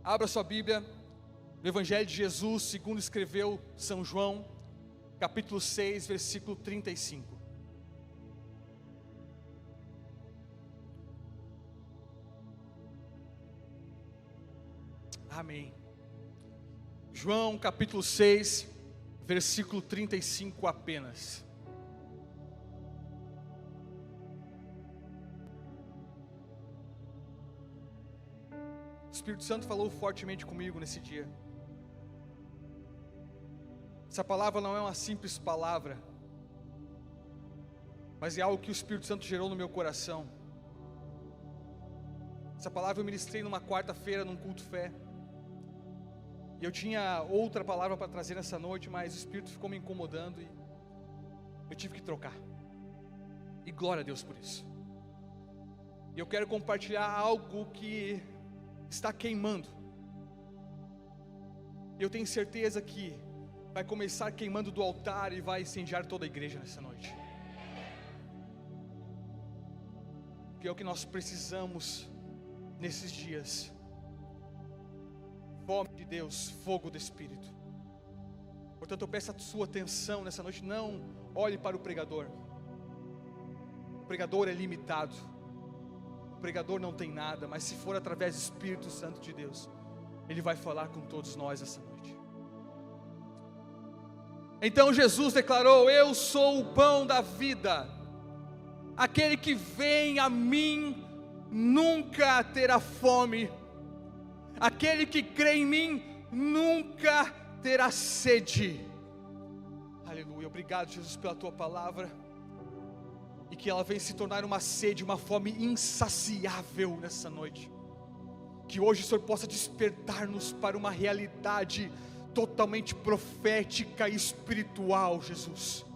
Abra sua Bíblia no Evangelho de Jesus, segundo escreveu São João, capítulo 6, versículo 35. Amém. João capítulo 6, versículo 35 apenas. O Espírito Santo falou fortemente comigo nesse dia. Essa palavra não é uma simples palavra, mas é algo que o Espírito Santo gerou no meu coração. Essa palavra eu ministrei numa quarta-feira num culto fé. E eu tinha outra palavra para trazer nessa noite, mas o Espírito ficou me incomodando e eu tive que trocar. E glória a Deus por isso. E eu quero compartilhar algo que está queimando. Eu tenho certeza que vai começar queimando do altar e vai incendiar toda a igreja nessa noite. Que é o que nós precisamos nesses dias. Fome de Deus, fogo do Espírito. Portanto, eu peço a sua atenção nessa noite. Não olhe para o pregador. O pregador é limitado. O pregador não tem nada, mas se for através do Espírito Santo de Deus, Ele vai falar com todos nós essa noite. Então Jesus declarou: eu sou o pão da vida. Aquele que vem a mim nunca terá fome. Aquele que crê em mim nunca terá sede. Aleluia. Obrigado, Jesus, pela tua palavra. E que ela venha se tornar uma sede, uma fome insaciável nessa noite. Que hoje o Senhor possa despertar-nos para uma realidade totalmente profética e espiritual, Jesus.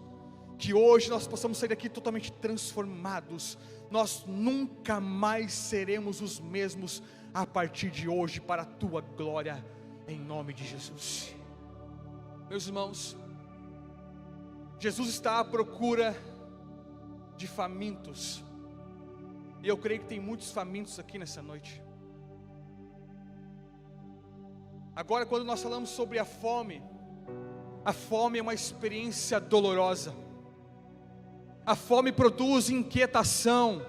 Que hoje nós possamos sair daqui totalmente transformados. Nós nunca mais seremos os mesmos a partir de hoje, para a tua glória, em nome de Jesus. Meus irmãos, Jesus está à procura de famintos, e eu creio que tem muitos famintos aqui nessa noite. Agora, quando nós falamos sobre a fome é uma experiência dolorosa. A fome produz inquietação,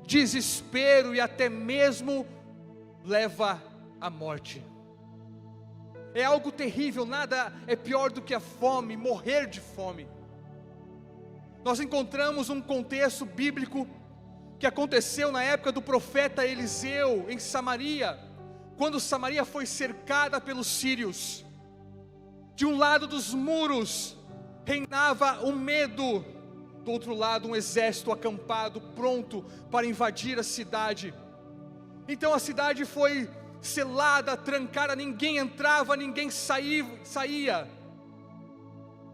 desespero e até mesmo leva à morte. É algo terrível, nada é pior do que a fome, morrer de fome. Nós encontramos um contexto bíblico que aconteceu na época do profeta Eliseu em Samaria, quando Samaria foi cercada pelos sírios. De um lado dos muros reinava o medo, do outro lado um exército acampado, pronto para invadir a cidade. Então a cidade foi selada, trancada, ninguém entrava, ninguém saía.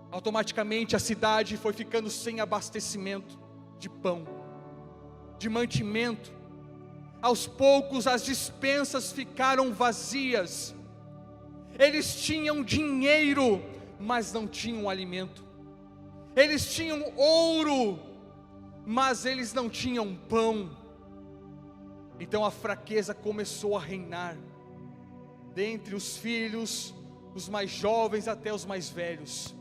Automaticamente a cidade foi ficando sem abastecimento de pão, de mantimento. Aos poucos as despensas ficaram vazias. Eles tinham dinheiro, mas não tinham alimento. Eles tinham ouro, mas eles não tinham pão. Então a fraqueza começou a reinar, dentre os filhos, os mais jovens até os mais velhos.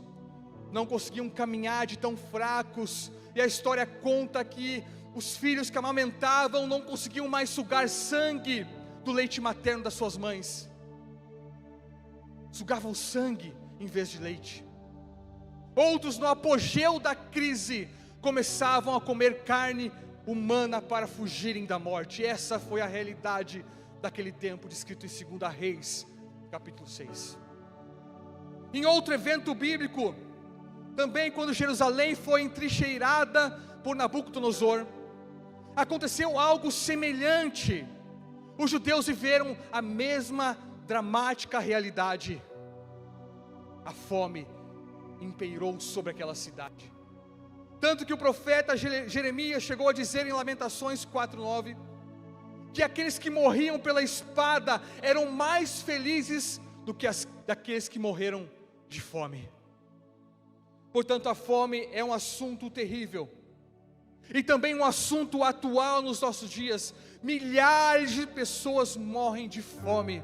Não conseguiam caminhar de tão fracos, e a história conta que os filhos que amamentavam não conseguiam mais sugar sangue do leite materno das suas mães. Sugavam sangue em vez de leite. Outros, no apogeu da crise, começavam a comer carne humana para fugirem da morte. Essa foi a realidade daquele tempo, descrito em 2 Reis, capítulo 6. Em outro evento bíblico, também quando Jerusalém foi entrincheirada por Nabucodonosor, aconteceu algo semelhante. Os judeus viveram a mesma dramática realidade. A fome imperou sobre aquela cidade. Tanto que o profeta Jeremias chegou a dizer em Lamentações 4:9, que aqueles que morriam pela espada eram mais felizes do que daqueles que morreram de fome. Portanto, a fome é um assunto terrível, e também um assunto atual nos nossos dias. Milhares de pessoas morrem de fome.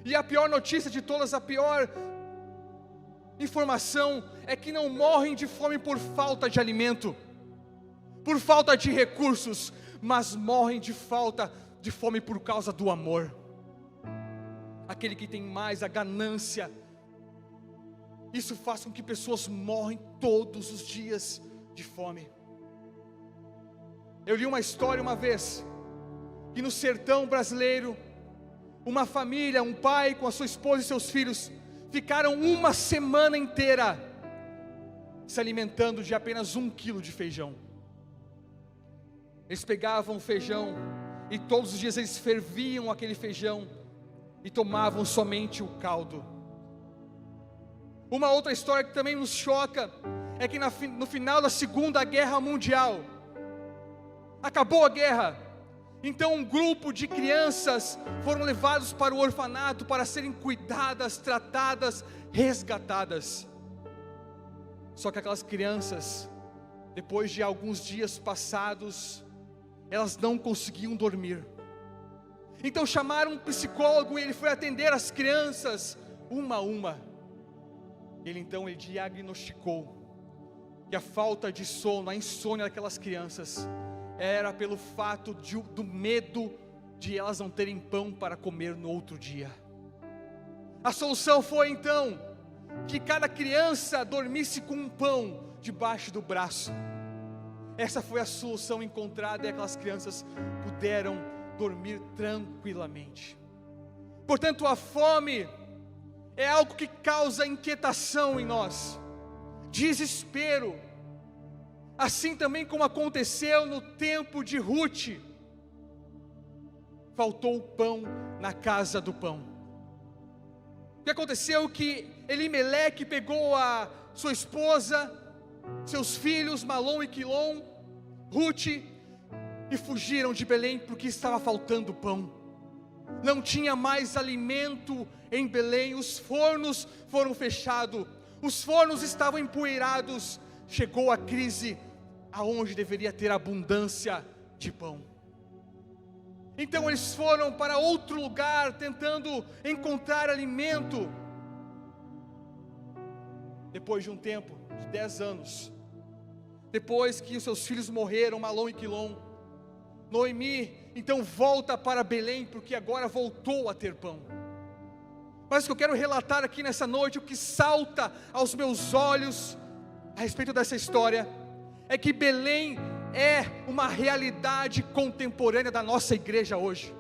E a pior notícia de todas, a pior informação é que não morrem de fome por falta de alimento, por falta de recursos, mas morrem de fome por causa do amor. Aquele que tem mais, a ganância, isso faz com que pessoas morrem todos os dias de fome. Eu li uma história uma vez, que no sertão brasileiro, uma família, um pai com a sua esposa e seus filhos, ficaram uma semana inteira se alimentando de apenas 1 quilo de feijão. Eles pegavam o feijão e todos os dias eles ferviam aquele feijão e tomavam somente o caldo. Uma outra história que também nos choca é que no final da Segunda Guerra Mundial, acabou a guerra, então um grupo de crianças foram levados para o orfanato para serem cuidadas, tratadas, resgatadas. Só que aquelas crianças, depois de alguns dias passados, elas não conseguiam dormir. Então chamaram um psicólogo e ele foi atender as crianças uma a uma. Ele diagnosticou que a falta de sono, a insônia daquelas crianças era pelo fato do medo de elas não terem pão para comer no outro dia. A solução foi então que cada criança dormisse com um pão debaixo do braço. Essa foi a solução encontrada e aquelas crianças puderam dormir tranquilamente. Portanto, a fome é algo que causa inquietação em nós, desespero, assim também como aconteceu no tempo de Ruth. Faltou o pão na casa do pão. O que aconteceu é que Elimeleque pegou a sua esposa, seus filhos Malom e Quilom, Ruth, e fugiram de Belém porque estava faltando pão. Não tinha mais alimento em Belém, os fornos foram fechados, os fornos estavam empoeirados. Chegou a crise aonde deveria ter abundância de pão. Então eles foram para outro lugar tentando encontrar alimento. Depois de um tempo de 10 anos, depois que os seus filhos morreram, Malom e Quilom, Noemi então volta para Belém, porque agora voltou a ter pão. Mas o que eu quero relatar aqui nessa noite, o que salta aos meus olhos a respeito dessa história, é que Belém é uma realidade contemporânea da nossa igreja hoje.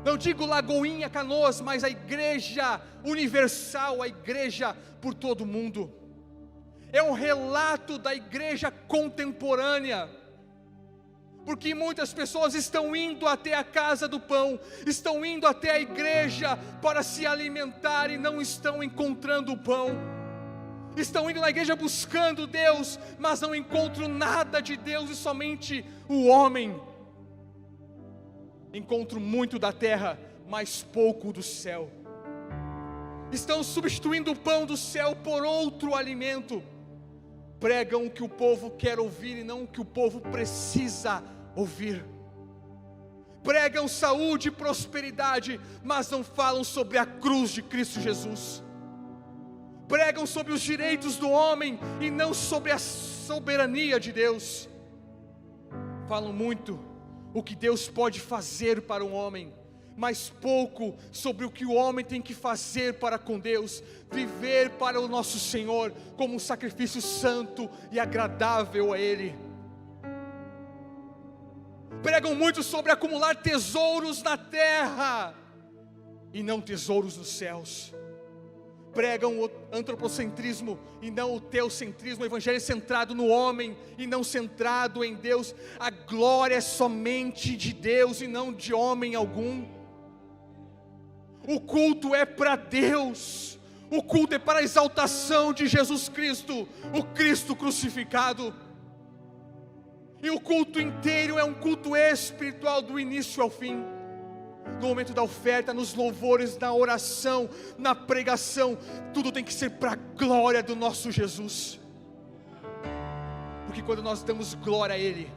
Não digo Lagoinha, Canoas, mas a igreja universal, a igreja por todo o mundo. É um relato da igreja contemporânea, porque muitas pessoas estão indo até a casa do pão, estão indo até a igreja para se alimentar e não estão encontrando o pão. Estão indo na igreja buscando Deus, mas não encontram nada de Deus e somente o homem. Encontro muito da terra, mas pouco do céu. Estão substituindo o pão do céu por outro alimento. Pregam o que o povo quer ouvir e não o que o povo precisa ouvir. Pregam saúde e prosperidade, mas não falam sobre a cruz de Cristo Jesus. Pregam sobre os direitos do homem e não sobre a soberania de Deus. Falam muito o que Deus pode fazer para um homem, mas pouco sobre o que o homem tem que fazer para com Deus, viver para o nosso Senhor como um sacrifício santo e agradável a Ele. Pregam muito sobre acumular tesouros na terra e não tesouros nos céus. Pregam o antropocentrismo e não o teocentrismo, o evangelho é centrado no homem e não centrado em Deus. A glória é somente de Deus e não de homem algum. O culto é para Deus, o culto é para a exaltação de Jesus Cristo, o Cristo crucificado. E o culto inteiro é um culto espiritual do início ao fim. No momento da oferta, nos louvores, na oração, na pregação, tudo tem que ser para a glória do nosso Jesus. Porque quando nós damos glória a Ele,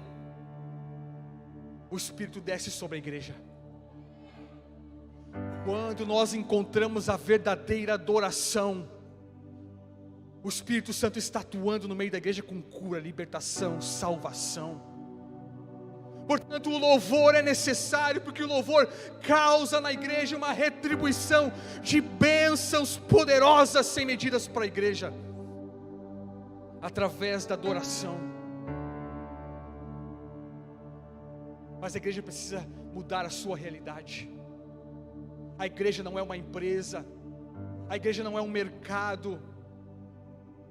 o Espírito desce sobre a igreja. Quando nós encontramos a verdadeira adoração, o Espírito Santo está atuando no meio da igreja com cura, libertação, salvação. Portanto, o louvor é necessário, porque o louvor causa na igreja uma retribuição de bênçãos poderosas sem medidas para a igreja, através da adoração. Mas a igreja precisa mudar a sua realidade. A igreja não é uma empresa, a igreja não é um mercado.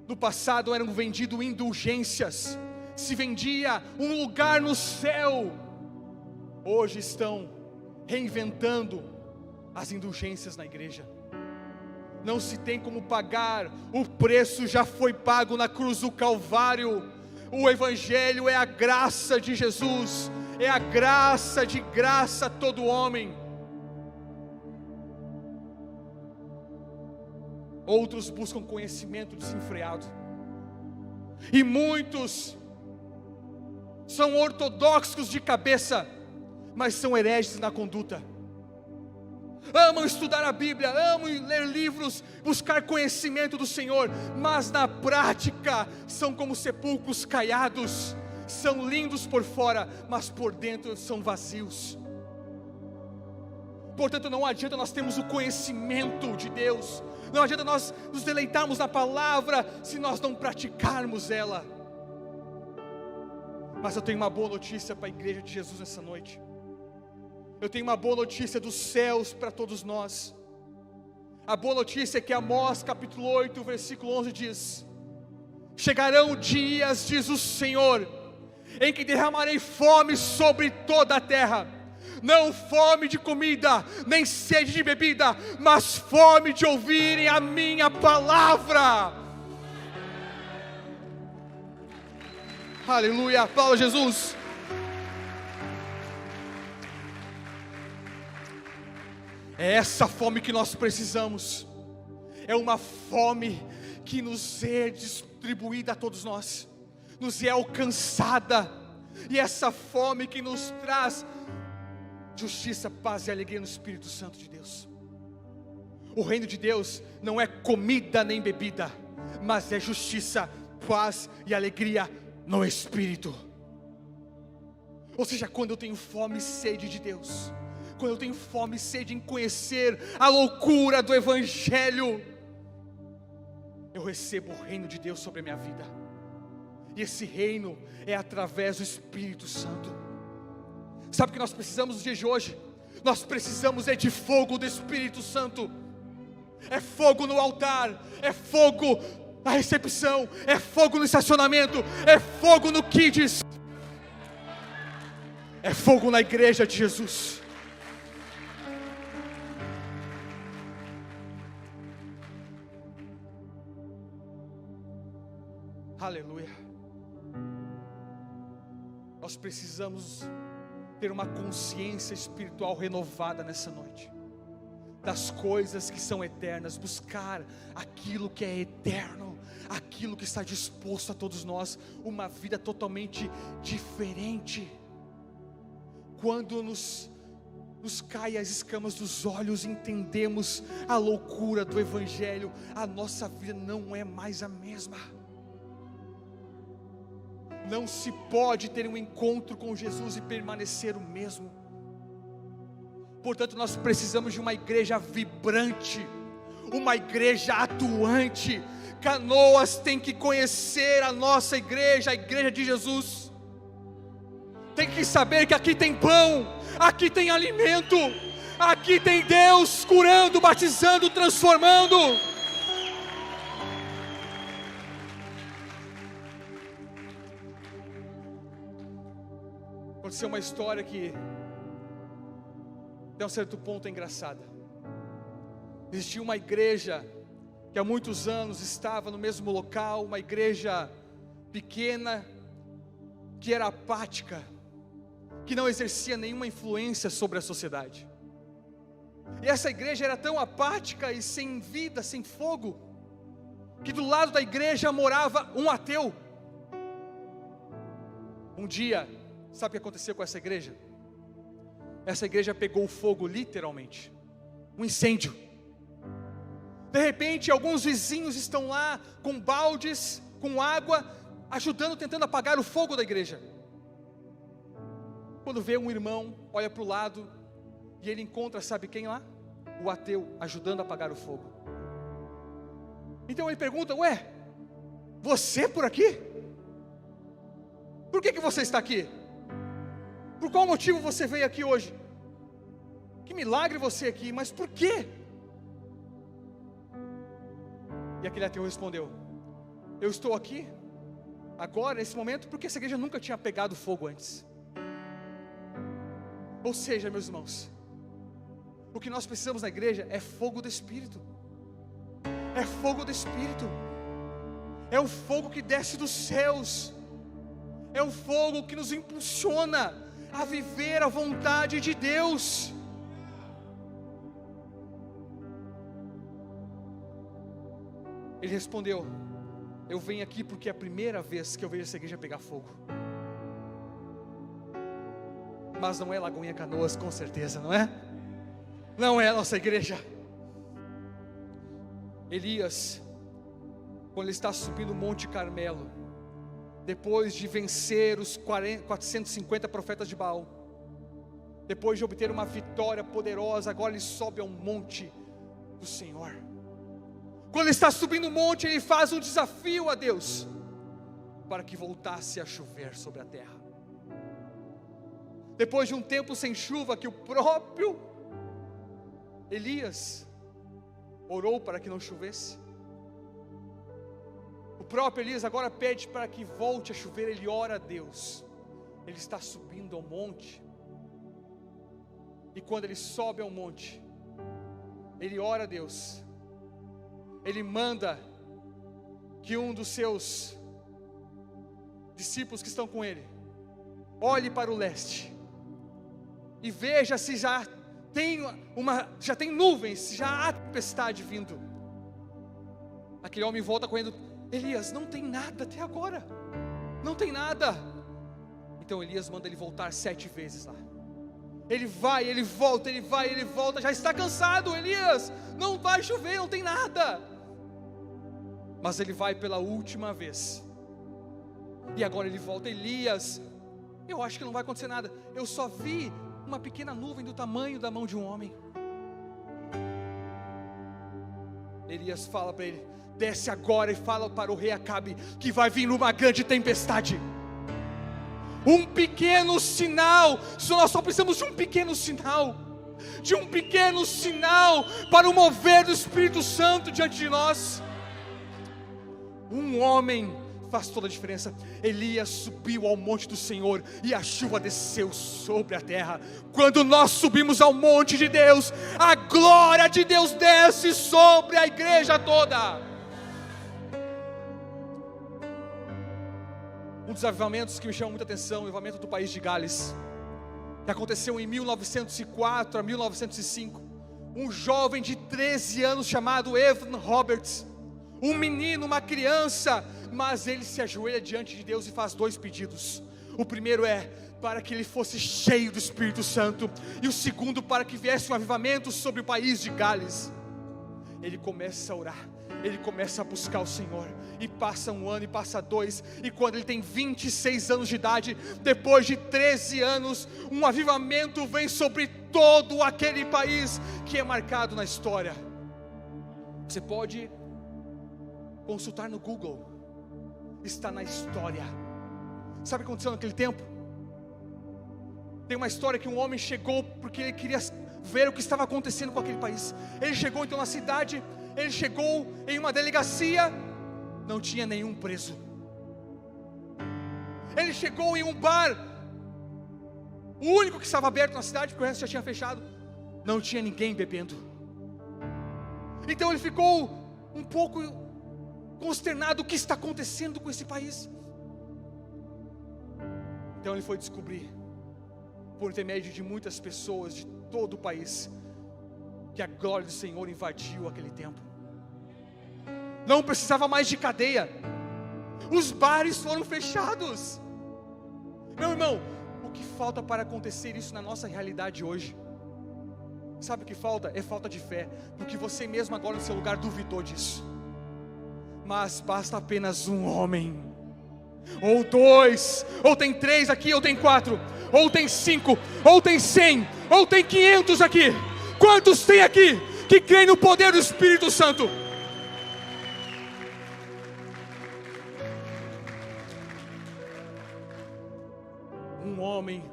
No passado eram vendidas indulgências, se vendia um lugar no céu. Hoje estão reinventando as indulgências na igreja. Não se tem como pagar, o preço já foi pago na cruz do Calvário. O Evangelho é a graça de Jesus, é a graça de graça a todo homem. Outros buscam conhecimento desenfreado, e muitos são ortodoxos de cabeça, mas são hereges na conduta. Amam estudar a Bíblia, amam ler livros, buscar conhecimento do Senhor, mas na prática são como sepulcros caiados. São lindos por fora, mas por dentro são vazios. Portanto, não adianta nós termos o conhecimento de Deus, não adianta nós nos deleitarmos na palavra, se nós não praticarmos ela. Mas eu tenho uma boa notícia para a igreja de Jesus nessa noite. Eu tenho uma boa notícia dos céus para todos nós. A boa notícia é que Amós capítulo 8, versículo 11 diz: chegarão dias, diz o Senhor, em que derramarei fome sobre toda a terra. Não fome de comida, nem sede de bebida, mas fome de ouvirem a minha palavra. Aleluia, aplauda Jesus. É essa fome que nós precisamos. É uma fome que nos é distribuída a todos nós, nos é alcançada. E essa fome que nos traz justiça, paz e alegria no Espírito Santo de Deus. O reino de Deus não é comida nem bebida, mas é justiça, paz e alegria no Espírito. Ou seja, quando eu tenho fome e sede de Deus, quando eu tenho fome e sede em conhecer a loucura do Evangelho, eu recebo o reino de Deus sobre a minha vida. E esse reino é através do Espírito Santo. Sabe o que nós precisamos nos dias de hoje? Nós precisamos de fogo do Espírito Santo. É fogo no altar, é fogo na recepção, é fogo no estacionamento, é fogo no Kids, é fogo na igreja de Jesus. Aleluia. Nós precisamos ter uma consciência espiritual renovada nessa noite, das coisas que são eternas, buscar aquilo que é eterno, aquilo que está disposto a todos nós, uma vida totalmente diferente. Quando nos caem as escamas dos olhos, entendemos a loucura do Evangelho, a nossa vida não é mais a mesma. Não se pode ter um encontro com Jesus e permanecer o mesmo. Portanto, nós precisamos de uma igreja vibrante, uma igreja atuante. Canoas tem que conhecer a nossa igreja, a igreja de Jesus. Tem que saber que aqui tem pão, aqui tem alimento, aqui tem Deus curando, batizando, transformando. Aconteceu uma história que até um certo ponto é engraçada. Existia uma igreja que há muitos anos estava no mesmo local, uma igreja pequena, que era apática, que não exercia nenhuma influência sobre a sociedade. E essa igreja era tão apática e sem vida, sem fogo, que do lado da igreja morava um ateu. Um dia, sabe o que aconteceu com essa igreja? Essa igreja pegou fogo literalmente. um incêndio. De repente, alguns vizinhos estão lá com baldes, com água, ajudando, tentando apagar o fogo da igreja. Quando vê um irmão, olha para o lado, e ele encontra, sabe quem lá? O ateu, ajudando a apagar o fogo. Então ele pergunta: ué, você por aqui? Por que você está aqui? Por qual motivo você veio aqui hoje? Que milagre você aqui, mas por quê? E aquele ateu respondeu: eu estou aqui agora, nesse momento, porque essa igreja nunca tinha pegado fogo antes. Ou seja, meus irmãos, o que nós precisamos na igreja é fogo do Espírito. É fogo do Espírito. É o fogo que desce dos céus. É o fogo que nos impulsiona a viver a vontade de Deus. Ele respondeu: eu venho aqui porque é a primeira vez que eu vejo essa igreja pegar fogo. Mas não é Lagoinha Canoas, com certeza, não é? Não é a nossa igreja. Elias, quando ele está subindo o Monte Carmelo, depois de vencer os 450 profetas de Baal, depois de obter uma vitória poderosa, agora ele sobe ao monte do Senhor. Quando ele está subindo o monte, ele faz um desafio a Deus, para que voltasse a chover sobre a terra. Depois de um tempo sem chuva, que o próprio Elias orou para que não chovesse, o próprio Elias agora pede para que volte a chover. Ele ora a Deus. Ele está subindo ao monte, e quando ele sobe ao monte, ele ora a Deus. Ele manda que um dos seus discípulos que estão com ele olhe para o leste e veja se já tem nuvens, já há tempestade vindo. Aquele homem volta correndo: Elias, não tem nada até agora, não tem nada. Então Elias manda ele voltar 7 vezes lá. Ele vai, ele volta, ele vai, ele volta, já está cansado. Elias, não vai chover, não tem nada. Mas ele vai pela última vez, e agora ele volta: Elias, eu acho que não vai acontecer nada, eu só vi uma pequena nuvem do tamanho da mão de um homem. Elias fala para ele: desce agora e fala para o rei Acabe que vai vir uma grande tempestade. Um pequeno sinal, nós só precisamos de um pequeno sinal, para o mover do Espírito Santo diante de nós. Um homem faz toda a diferença. Elias subiu ao monte do Senhor e a chuva desceu sobre a terra. Quando nós subimos ao monte de Deus, a glória de Deus desce sobre a igreja toda. Um dos avivamentos que me chama muita atenção, o avivamento do país de Gales, que aconteceu em 1904 a 1905. Um jovem de 13 anos chamado Evan Roberts, um menino, uma criança, mas ele se ajoelha diante de Deus e faz 2 pedidos. O primeiro é para que ele fosse cheio do Espírito Santo, e o segundo para que viesse um avivamento sobre o país de Gales. Ele começa a orar, ele começa a buscar o Senhor, e passa 1 ano, e passa 2, e quando ele tem 26 anos de idade, depois de 13 anos, um avivamento vem sobre todo aquele país que é marcado na história. Você pode consultar no Google, está na história. Sabe o que aconteceu naquele tempo? Tem uma história que um homem chegou porque ele queria ver o que estava acontecendo com aquele país. Ele chegou então na cidade, ele chegou em uma delegacia, não tinha nenhum preso. Ele chegou em um bar, o único que estava aberto na cidade, porque o resto já tinha fechado, não tinha ninguém bebendo. Então ele ficou um pouco consternado: o que está acontecendo com esse país? Então ele foi descobrir, por intermédio de muitas pessoas de todo o país, que a glória do Senhor invadiu aquele templo. Não precisava mais de cadeia, os bares foram fechados. Meu irmão, o que falta para acontecer isso na nossa realidade hoje? Sabe o que falta? É falta de fé, porque você mesmo agora no seu lugar duvidou disso. Mas basta apenas um homem, ou dois, ou tem 3 aqui, ou tem 4, ou tem 5, ou tem 100, ou tem 500 aqui. Quantos tem aqui que creem no poder do Espírito Santo? Um homem,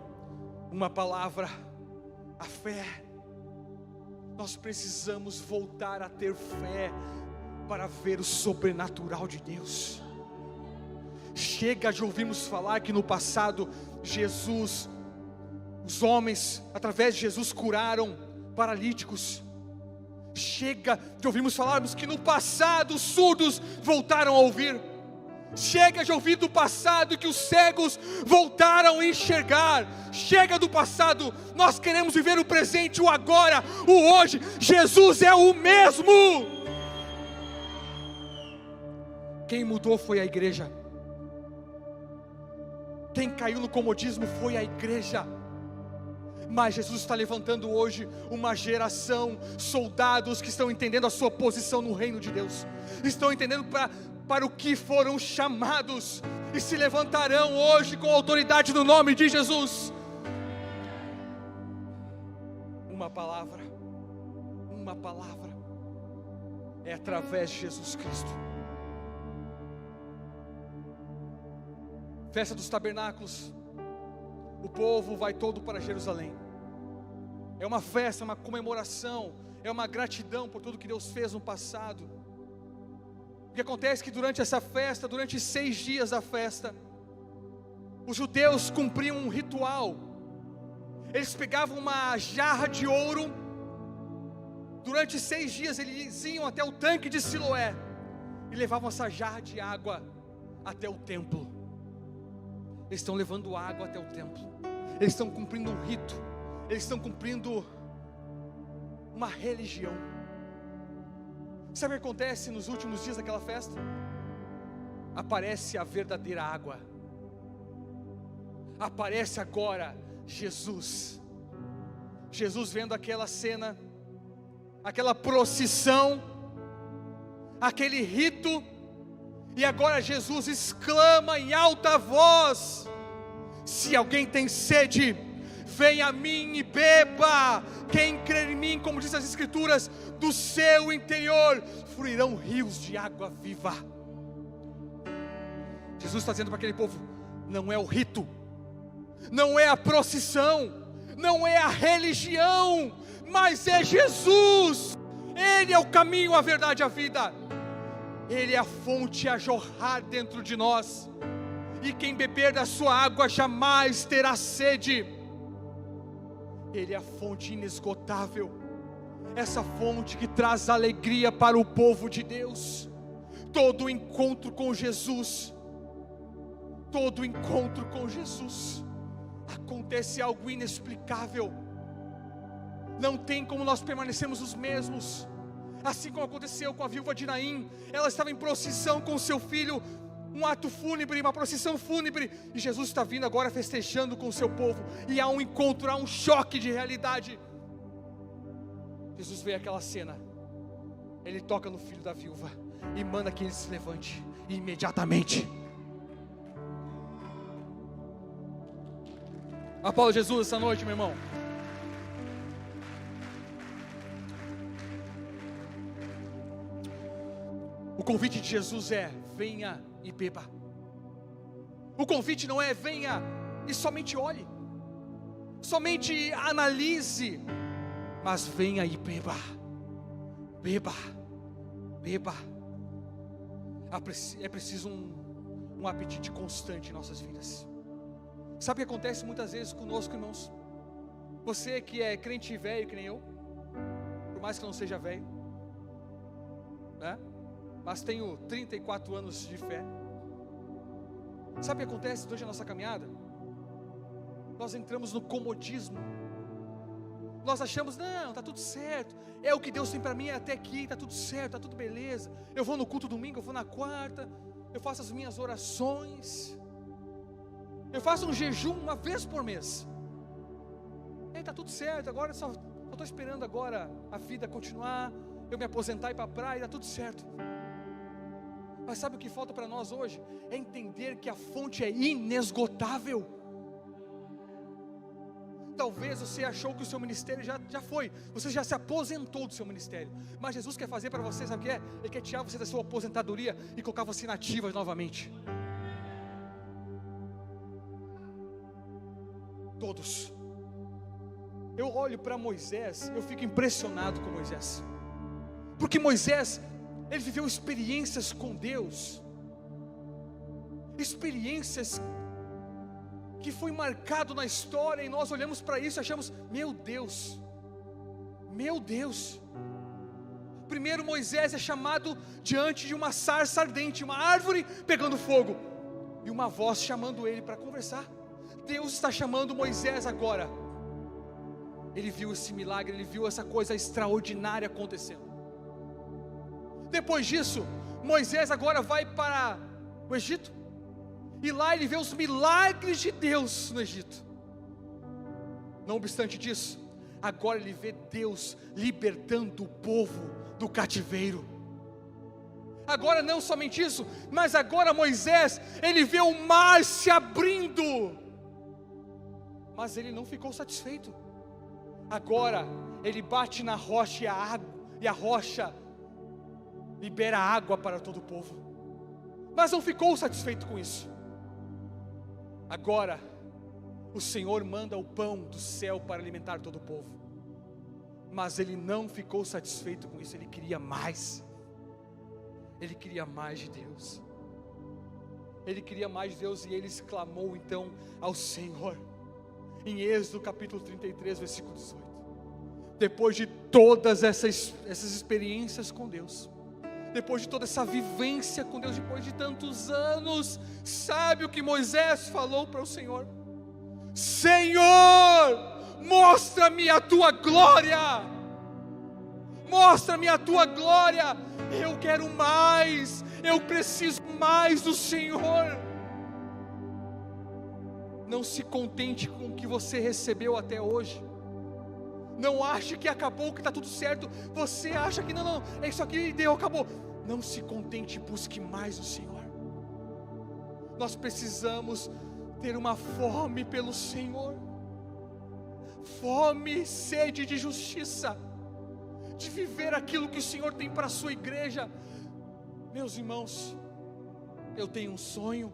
uma palavra, a fé. Nós precisamos voltar a ter fé para ver o sobrenatural de Deus. Chega de ouvirmos falar que no passado Jesus, os homens através de Jesus curaram paralíticos. Chega de ouvirmos falarmos que no passado os surdos voltaram a ouvir. Chega de ouvir do passado que os cegos voltaram a enxergar. Chega do passado, nós queremos viver o presente, o agora, o hoje. Jesus é o mesmo. Quem mudou foi a igreja. Quem caiu no comodismo foi a igreja. Mas Jesus está levantando hoje uma geração, soldados que estão entendendo a sua posição no reino de Deus, estão entendendo para o que foram chamados, e se levantarão hoje com autoridade no nome de Jesus. Uma palavra é através de Jesus Cristo. Festa dos tabernáculos, o povo vai todo para Jerusalém. É uma festa, uma comemoração, é uma gratidão por tudo que Deus fez no passado. O que acontece é que durante essa festa, durante 6 dias da festa, os judeus cumpriam um ritual. Eles pegavam uma jarra de ouro. Durante 6 dias eles iam até o tanque de Siloé e levavam essa jarra de água até o templo. Eles estão levando água até o templo. Eles estão cumprindo um rito. Eles estão cumprindo uma religião. Sabe o que acontece nos últimos dias daquela festa? Aparece a verdadeira água. Aparece agora Jesus. Jesus vendo aquela cena, aquela procissão, aquele rito. E agora Jesus exclama em alta voz: se alguém tem sede, venha a mim e beba. Quem crer em mim, como diz as Escrituras, do seu interior fluirão rios de água viva. Jesus está dizendo para aquele povo: não é o rito, não é a procissão, não é a religião, mas é Jesus. Ele é o caminho, a verdade e a vida. Ele é a fonte a jorrar dentro de nós, e quem beber da sua água jamais terá sede. Ele é a fonte inesgotável, essa fonte que traz alegria para o povo de Deus. Todo encontro com Jesus, acontece algo inexplicável. Não tem como nós permanecermos os mesmos. Assim como aconteceu com a viúva de Naim, ela estava em procissão com seu filho, um ato fúnebre, uma procissão fúnebre, e Jesus está vindo agora festejando com o seu povo, e há um encontro, há um choque de realidade. Jesus vê aquela cena, ele toca no filho da viúva, e manda que ele se levante, e imediatamente, aplauda Jesus essa noite, meu irmão. O convite de Jesus é: venha e beba. O convite não é venha e somente olhe, somente analise, mas venha e beba. Beba. É preciso um apetite constante em nossas vidas. Sabe o que acontece muitas vezes conosco, irmãos? Você que é crente velho, que nem eu, por mais que não seja velho, né? Mas tenho 34 anos de fé. Sabe o que acontece durante a nossa caminhada? Nós entramos no comodismo. Nós achamos, não, está tudo certo, é o que Deus tem para mim, é até aqui, está tudo certo, está tudo beleza. Eu vou no culto domingo, eu vou na quarta, eu faço as minhas orações, eu faço um jejum uma vez por mês. Está tudo certo, agora Só estou esperando agora a vida continuar, eu me aposentar e ir para a praia, dá tudo certo. Mas sabe o que falta para nós hoje? É entender que a fonte é inesgotável. Talvez você achou que o seu ministério já foi, você já se aposentou do seu ministério, mas Jesus quer fazer para você, sabe o que é? Ele quer tirar você da sua aposentadoria e colocar você nativa novamente. Todos. Eu olho para Moisés, eu fico impressionado com Moisés, porque Moisés, ele viveu experiências com Deus, experiências que foi marcado na história, e nós olhamos para isso e achamos, meu Deus, primeiro Moisés é chamado diante de uma sarça ardente, uma árvore pegando fogo, e uma voz chamando ele para conversar. Deus está chamando Moisés agora. Ele viu esse milagre, ele viu essa coisa extraordinária acontecendo. Depois disso, Moisés agora vai para o Egito, e lá ele vê os milagres de Deus no Egito. Não obstante disso, agora ele vê Deus libertando o povo do cativeiro. Agora não somente isso, mas agora Moisés, ele vê o mar se abrindo, mas ele não ficou satisfeito. Agora ele bate na rocha e a rocha libera água para todo o povo, mas não ficou satisfeito com isso. Agora o Senhor manda o pão do céu para alimentar todo o povo, mas ele não ficou satisfeito com isso, ele queria mais. Ele queria mais de Deus. Ele queria mais de Deus, e ele exclamou então ao Senhor, em Êxodo capítulo 33, versículo 18. Depois de todas essas experiências com Deus, depois de toda essa vivência com Deus, depois de tantos anos, sabe o que Moisés falou para o Senhor? Senhor, mostra-me a tua glória, mostra-me a tua glória, eu quero mais, eu preciso mais do Senhor. Não se contente com o que você recebeu até hoje, não ache que acabou, que está tudo certo. Você acha que não, é isso aqui, deu, acabou. Não se contente, busque mais o Senhor. Nós precisamos ter uma fome pelo Senhor, fome e sede de justiça, de viver aquilo que o Senhor tem para a sua igreja. Meus irmãos, eu tenho um sonho,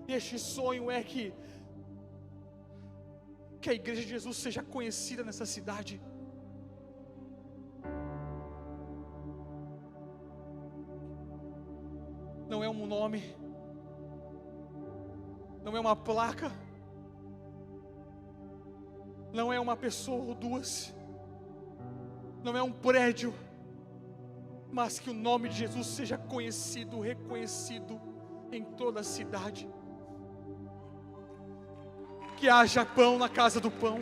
e este sonho é que a igreja de Jesus seja conhecida nessa cidade. Não é um nome, não é uma placa, não é uma pessoa ou duas, não é um prédio, mas que o nome de Jesus seja conhecido, reconhecido em toda a cidade. Que haja pão na casa do pão.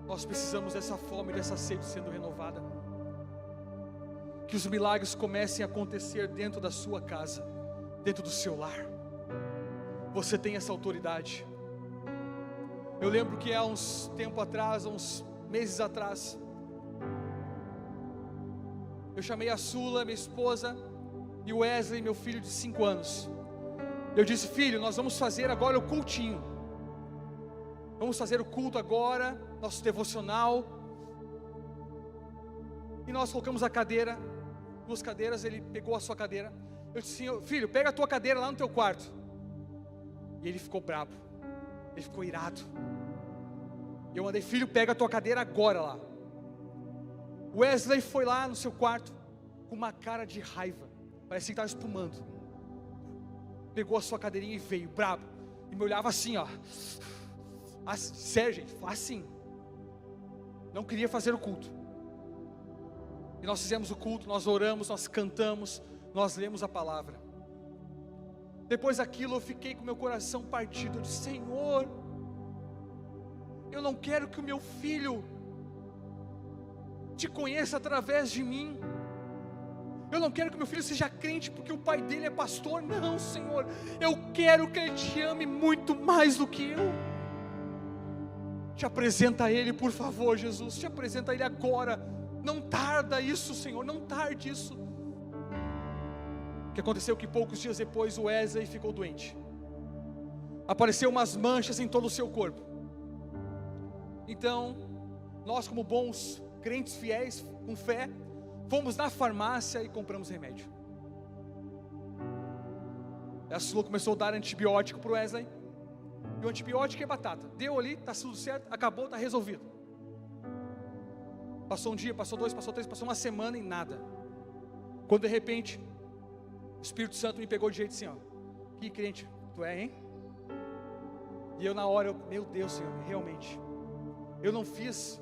Nós precisamos dessa fome, dessa sede sendo renovada. Que os milagres comecem a acontecer dentro da sua casa, dentro do seu lar. Você tem essa autoridade. Eu lembro que há uns tempo atrás, uns meses atrás, eu chamei a Sula, minha esposa, e o Wesley, meu filho de 5 anos. Eu disse: filho, nós vamos fazer agora o cultinho. Vamos fazer o culto agora, nosso devocional. E nós colocamos a cadeira, 2 cadeiras, ele pegou a sua cadeira. Eu disse: filho, pega a tua cadeira lá no teu quarto. E ele ficou bravo, ele ficou irado. Eu mandei: filho, pega a tua cadeira agora lá. Wesley foi lá no seu quarto com uma cara de raiva, parecia que estava espumando. Pegou a sua cadeirinha e veio, brabo, e me olhava assim, ó. Sério, gente, assim. Não queria fazer o culto. E nós fizemos o culto, nós oramos, nós cantamos, nós lemos a palavra. Depois daquilo eu fiquei com meu coração partido. Eu disse: Senhor, eu não quero que o meu filho te conheça através de mim. Eu não quero que meu filho seja crente porque o pai dele é pastor. Não, Senhor, eu quero que ele te ame muito mais do que eu. Te apresenta a ele, por favor, Jesus. Te apresenta a ele agora. Não tarda isso, Senhor, não tarde isso. O que aconteceu que poucos dias depois o Wesley ficou doente. Apareceu umas manchas em todo o seu corpo. Então, nós como bons crentes fiéis, com fé, fomos na farmácia e compramos remédio. A Sula começou a dar antibiótico para o Wesley. E o antibiótico é batata. Deu ali, está tudo certo, acabou, está resolvido. Passou um dia, passou dois, passou três, passou uma semana e nada. Quando de repente, o Espírito Santo me pegou de jeito assim, ó. Que crente tu é, hein? E eu na hora, meu Deus, Senhor, realmente, eu não fiz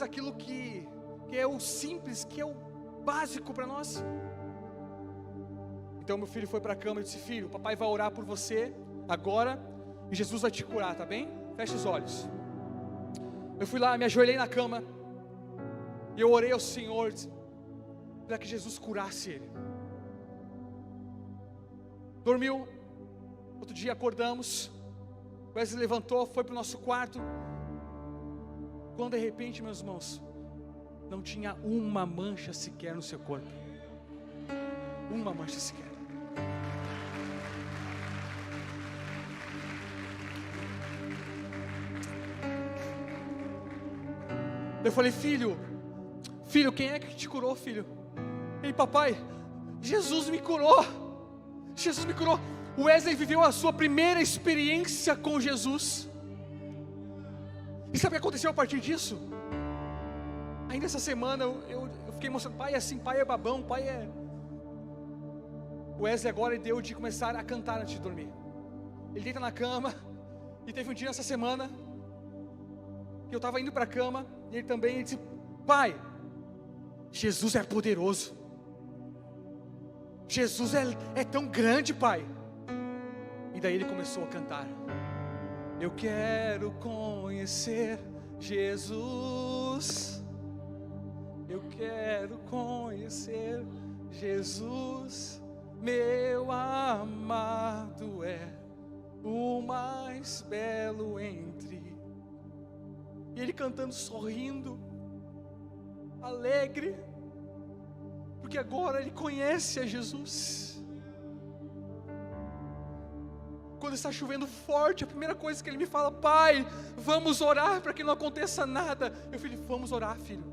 aquilo que é o simples, que é o básico para nós. Então meu filho foi para a cama e disse: filho, o papai vai orar por você agora, e Jesus vai te curar, tá bem? Feche os olhos. Eu fui lá, me ajoelhei na cama, e eu orei ao Senhor, para que Jesus curasse ele. Dormiu. Outro dia acordamos, Wesley levantou, foi para o nosso quarto, quando de repente, meus irmãos, não tinha uma mancha sequer no seu corpo. Uma mancha sequer. Eu falei: filho, quem é que te curou, filho? Ei, papai, Jesus me curou. Jesus me curou. O Wesley viveu a sua primeira experiência com Jesus. E sabe o que aconteceu a partir disso? Ainda essa semana eu fiquei emocionado. Pai é assim, pai é babão, pai é... O Wesley agora deu de começar a cantar antes de dormir. Ele deita na cama. E teve um dia essa semana que eu estava indo para a cama, e ele disse: pai, Jesus é poderoso. Jesus é tão grande, pai. E daí ele começou a cantar: eu quero conhecer Jesus. Eu quero conhecer Jesus. Meu amado é o mais belo entre. E ele cantando, sorrindo, alegre, porque agora ele conhece a Jesus. Quando está chovendo forte, a primeira coisa que ele me fala: pai, vamos orar para que não aconteça nada. Eu falei: vamos orar, filho.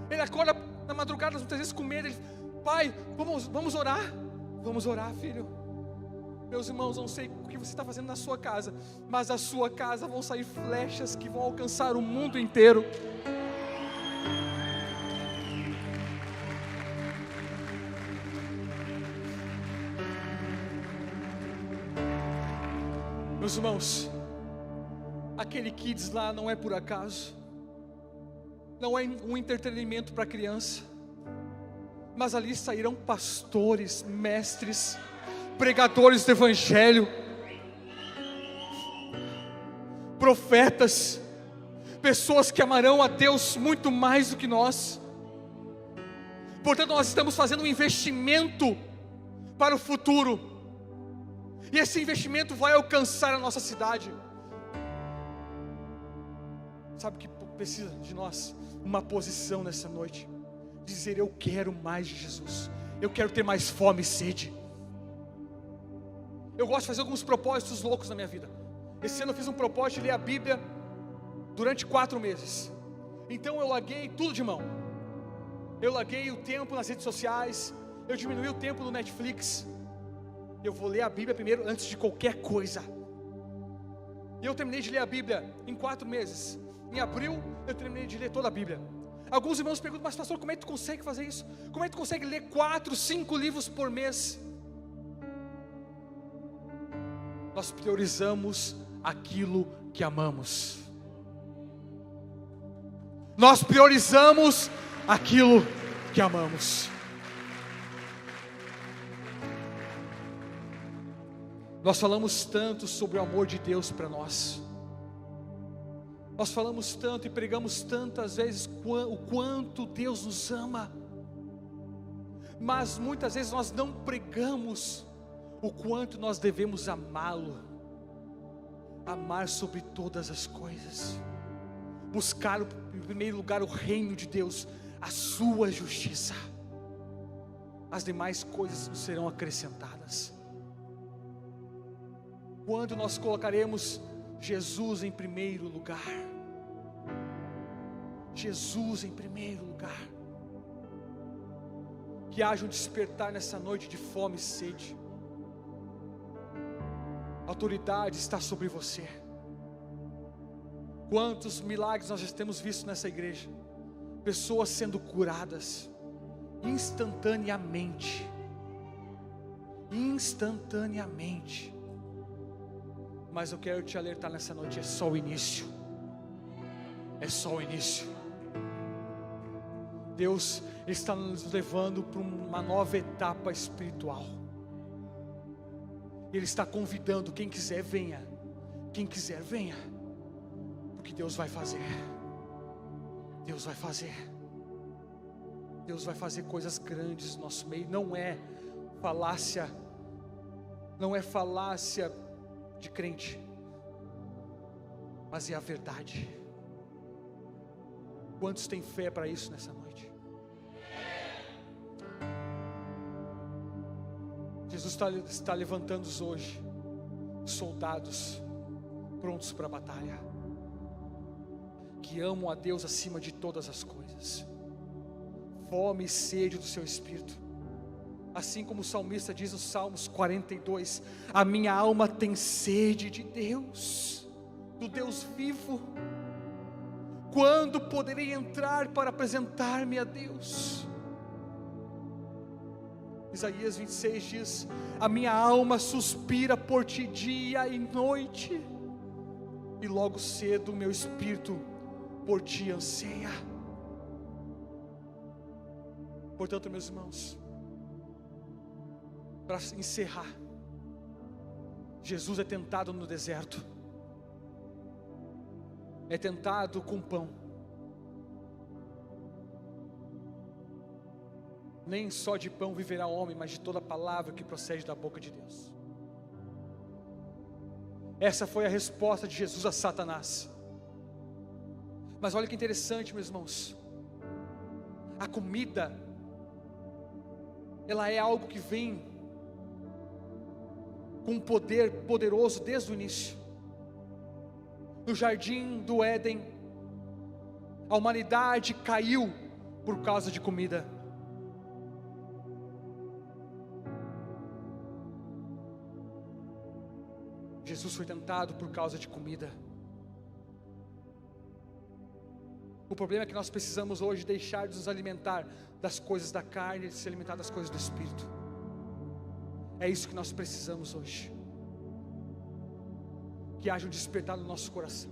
Ele acorda na madrugada, muitas vezes com medo. Ele: pai, vamos orar. Vamos orar, filho. Meus irmãos, não sei o que você está fazendo na sua casa, mas da sua casa vão sair flechas que vão alcançar o mundo inteiro. Meus irmãos, aquele Kids lá não é por acaso, não é um entretenimento para criança, mas ali sairão pastores, mestres, pregadores do Evangelho, profetas, pessoas que amarão a Deus muito mais do que nós. Portanto, nós estamos fazendo um investimento para o futuro. E esse investimento vai alcançar a nossa cidade. Sabe o que precisa de nós? Uma posição nessa noite. Dizer: eu quero mais de Jesus. Eu quero ter mais fome e sede. Eu gosto de fazer alguns propósitos loucos na minha vida. Esse ano eu fiz um propósito de ler a Bíblia durante 4 meses. Então eu larguei tudo de mão. Eu larguei o tempo nas redes sociais. Eu diminui o tempo no Netflix. Eu vou ler a Bíblia primeiro antes de qualquer coisa. E eu terminei de ler a Bíblia em 4 meses. Em abril eu terminei de ler toda a Bíblia. Alguns irmãos perguntam: mas pastor, como é que tu consegue fazer isso? Como é que tu consegue ler 4, 5 livros por mês? Nós priorizamos aquilo que amamos. Nós priorizamos aquilo que amamos. Nós falamos tanto sobre o amor de Deus para nós. Nós falamos tanto e pregamos tantas vezes o quanto Deus nos ama. mas muitas vezes nós não pregamos o quanto nós devemos amá-lo, amar sobre todas as coisas, buscar em primeiro lugar o reino de Deus, a sua justiça, as demais coisas nos serão acrescentadas. Quando nós colocaremos Jesus em primeiro lugar, Jesus em primeiro lugar, que haja um despertar nessa noite de fome e sede. A autoridade está sobre você. Quantos milagres nós já temos visto nessa igreja, pessoas sendo curadas instantaneamente, mas eu quero te alertar nessa noite, é só o início, Deus está nos levando para uma nova etapa espiritual, Ele está convidando, quem quiser venha, porque Deus vai fazer coisas grandes no nosso meio. Não é falácia de crente, mas é a verdade. Quantos têm fé para isso nessa noite? Jesus está levantando hoje soldados prontos para a batalha, que amam a Deus acima de todas as coisas, fome e sede do seu espírito, assim como o salmista diz no Salmos 42, a minha alma tem sede de Deus, do Deus vivo. Quando poderei entrar para apresentar-me a Deus? Isaías 26 diz, a minha alma suspira por ti dia e noite, e logo cedo o meu espírito por ti anseia. Portanto, meus irmãos, para encerrar, Jesus é tentado no deserto, é tentado com pão. Nem só de pão viverá o homem, mas de toda palavra que procede da boca de Deus. Essa foi a resposta de Jesus a Satanás. Mas olha que interessante, meus irmãos, a comida, ela é algo que vem com um poder poderoso desde o início. No jardim do Éden, a humanidade caiu por causa de comida. Jesus foi tentado por causa de comida. O problema é que nós precisamos hoje deixar de nos alimentar das coisas da carne e se alimentar das coisas do Espírito. É isso que nós precisamos hoje. Que haja um despertar no nosso coração.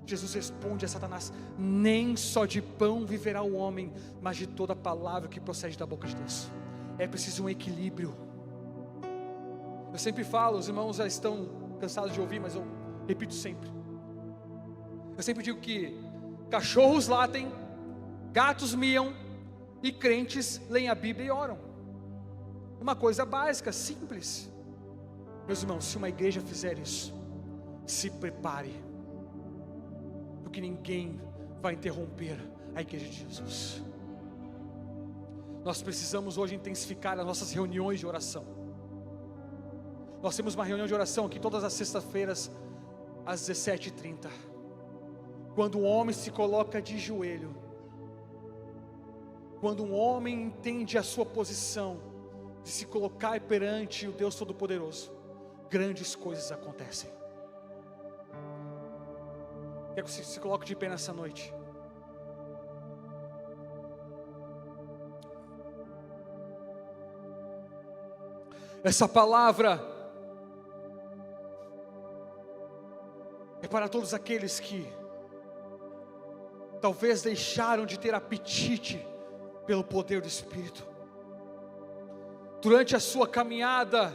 Jesus responde a Satanás, nem só de pão viverá o homem, mas de toda palavra que procede da boca de Deus. É preciso um equilíbrio. Eu sempre falo, os irmãos já estão cansados de ouvir, mas eu repito sempre. Eu sempre digo que cachorros latem, gatos miam e crentes leem a Bíblia e oram. Uma coisa básica, simples. Meus irmãos, se uma igreja fizer isso, se prepare, porque ninguém vai interromper a igreja de Jesus. Nós precisamos hoje intensificar as nossas reuniões de oração. Nós temos uma reunião de oração aqui todas as sextas-feiras às 17h30. Quando um homem se coloca de joelho, quando um homem entende a sua posição de se colocar perante o Deus Todo-Poderoso, grandes coisas acontecem. Quero que você se coloque de pé nessa noite. Essa palavra é para todos aqueles que talvez deixaram de ter apetite pelo poder do Espírito. Durante a sua caminhada,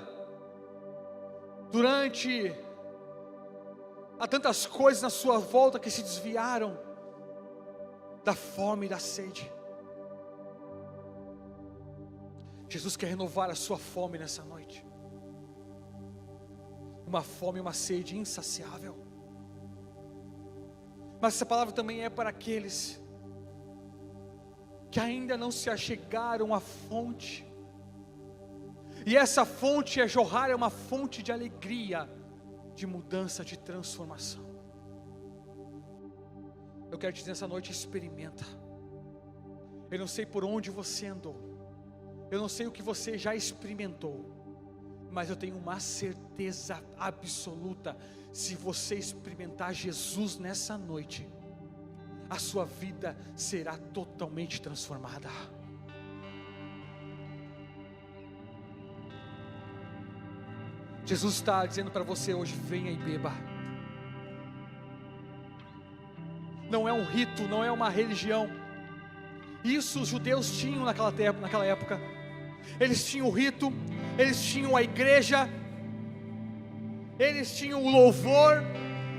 há tantas coisas na sua volta que se desviaram da fome e da sede. Jesus quer renovar a sua fome nessa noite. Uma fome e uma sede insaciável. Mas essa palavra também é para aqueles que ainda não se achegaram à fonte. E essa fonte é jorrar, é uma fonte de alegria, de mudança, de transformação. Eu quero te dizer nessa noite, experimenta. Eu não sei por onde você andou, eu não sei o que você já experimentou, mas eu tenho uma certeza absoluta: se você experimentar Jesus nessa noite, a sua vida será totalmente transformada. Jesus está dizendo para você hoje: venha e beba. Não é um rito, não é uma religião. Isso os judeus tinham naquela época. Eles tinham o rito, eles tinham a igreja, eles tinham o louvor,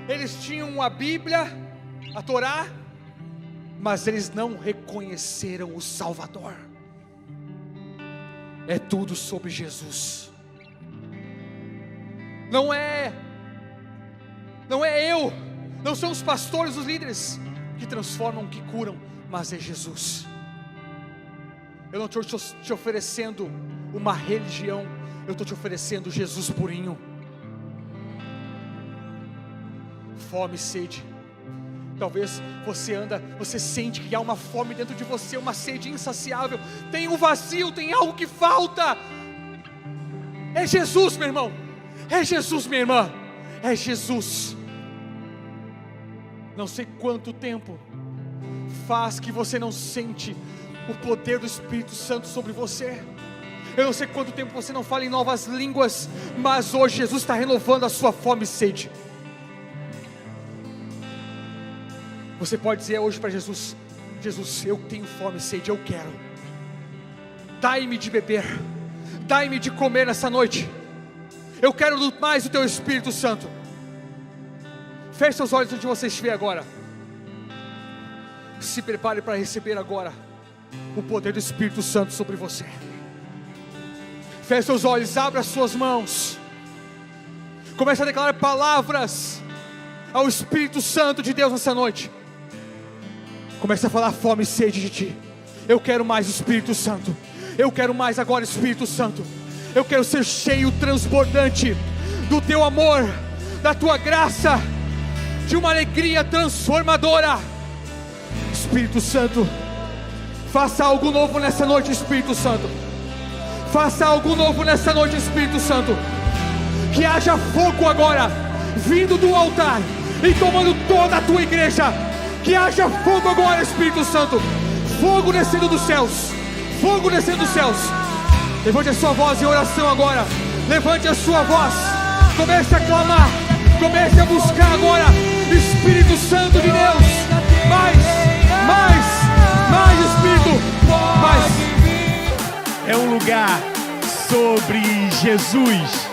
eles tinham a Bíblia, a Torá, mas eles não reconheceram o Salvador. É tudo sobre Jesus. Não é eu, não são os pastores, os líderes que transformam, que curam, mas é Jesus. Eu não estou te oferecendo uma religião, eu estou te oferecendo Jesus purinho. Fome e sede. Talvez você sente que há uma fome dentro de você, uma sede insaciável, tem um vazio, tem algo que falta. É Jesus, meu irmão, é Jesus, minha irmã, é Jesus. Não sei quanto tempo faz que você não sente o poder do Espírito Santo sobre você. Eu não sei quanto tempo você não fala em novas línguas, mas hoje Jesus está renovando a sua fome e sede. Você pode dizer hoje para Jesus: Jesus, eu tenho fome e sede, eu quero. Dai-me de beber, dai-me de comer nessa noite. Eu quero mais do teu Espírito Santo. Feche seus olhos onde você estiver agora. Se prepare para receber agora o poder do Espírito Santo sobre você. Feche seus olhos, abra as suas mãos. Comece a declarar palavras ao Espírito Santo de Deus nessa noite. Comece a falar fome e sede de ti. Eu quero mais Espírito Santo. Eu quero mais agora Espírito Santo. Eu quero ser cheio, transbordante do teu amor, da tua graça, de uma alegria transformadora. Espírito Santo, faça algo novo nessa noite, Espírito Santo. Faça algo novo nessa noite, Espírito Santo. Que haja fogo agora, vindo do altar e tomando toda a tua igreja. Que haja fogo agora, Espírito Santo. Fogo descendo dos céus. Fogo descendo dos céus. Levante a sua voz em oração agora. Levante a sua voz. Comece a clamar. Comece a buscar agora. Espírito Santo de Deus. Mais Espírito. Mais. É um lugar sobre Jesus.